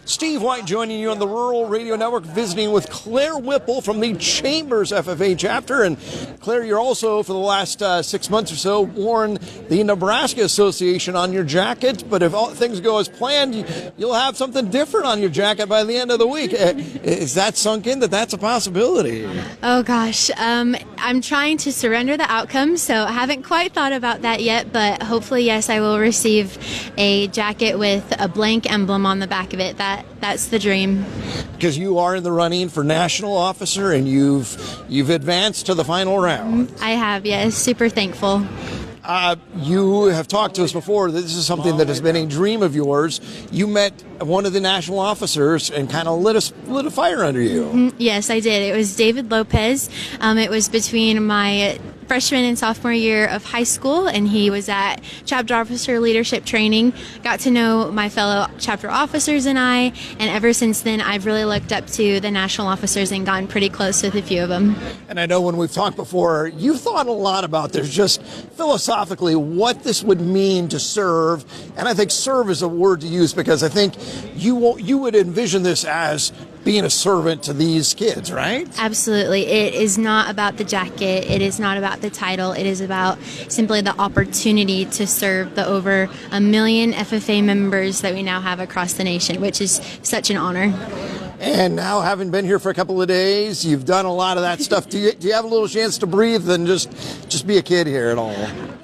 Steve White joining you on the Rural Radio Network, visiting with Claire Woeppel from the Chambers FFA chapter. And Claire, you're also, for the last 6 months or so, worn the Nebraska Association on your jacket. But if all things go as planned, you'll have something different on your jacket by the end of the week. Is that sunk in that that's a possibility? Oh, gosh. I'm trying to surrender the outcome, so I haven't quite thought about that yet. But hopefully, yes, I will receive a jacket with a blank emblem on the back of it. That's the dream. Because you are in the running for National Officer, and you've advanced to the final round. I have, yes. Super thankful. You have talked to us before. This is something that has been a dream of yours. You met one of the national officers and kind of lit a fire under you. Yes, I did. It was David Lopez. It was between my freshman and sophomore year of high school, and he was at chapter officer leadership training. Got to know my fellow chapter officers and I, and ever since then I've really looked up to the national officers and gotten pretty close with a few of them. And I know when we've talked before, you've thought a lot about this, just philosophically what this would mean to serve. And I think serve is a word to use, because I think you would envision this as being a servant to these kids, right? Absolutely. It is not about the jacket. It is not about the title. It is about simply the opportunity to serve the over 1 million FFA members that we now have across the nation, which is such an honor. And now, having been here for a couple of days, you've done a lot of that stuff. Do you have a little chance to breathe and just be a kid here at all?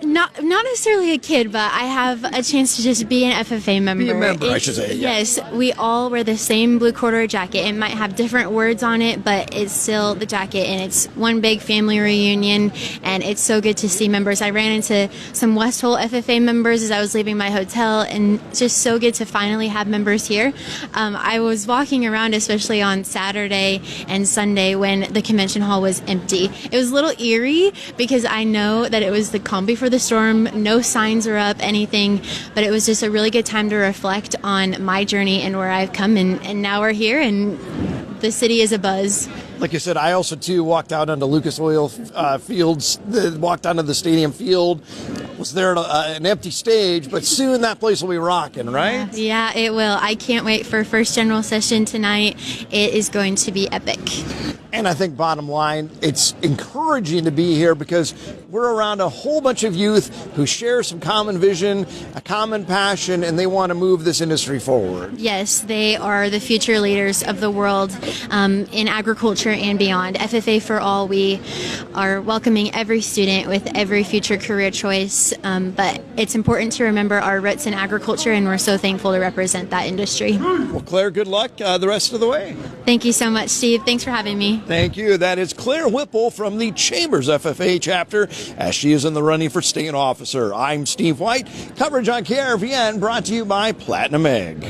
Not necessarily a kid, but I have a chance to just be an FFA member. Be a member, I should say. Yeah. Yes, we all wear the same blue corduroy jacket. It might have different words on it, but it's still the jacket, and it's one big family reunion, and it's so good to see members. I ran into some West Hole FFA members as I was leaving my hotel, and it's just so good to finally have members here. I was walking around, especially on Saturday and Sunday when the convention hall was empty. It was a little eerie because I know that it was the calm before the storm, no signs were up, anything, but it was just a really good time to reflect on my journey and where I've come, and now we're here and the city is abuzz. Like I said, I also too walked out onto Lucas Oil Fields, walked onto the stadium field, was there at an empty stage, but soon that place will be rocking, right? Yeah, it will. I can't wait for first general session tonight. It is going to be epic. And I think bottom line, it's encouraging to be here because we're around a whole bunch of youth who share some common vision, a common passion, and they want to move this industry forward. Yes, they are the future leaders of the world in agriculture and beyond. FFA for All, we are welcoming every student with every future career choice, but it's important to remember our roots in agriculture, and we're so thankful to represent that industry. Well, Claire, good luck the rest of the way. Thank you so much, Steve. Thanks for having me. Thank you. That is Claire Woeppel from the Chambers FFA chapter, as she is in the running for state officer. I'm Steve White. Coverage on KRVN brought to you by Platinum Egg.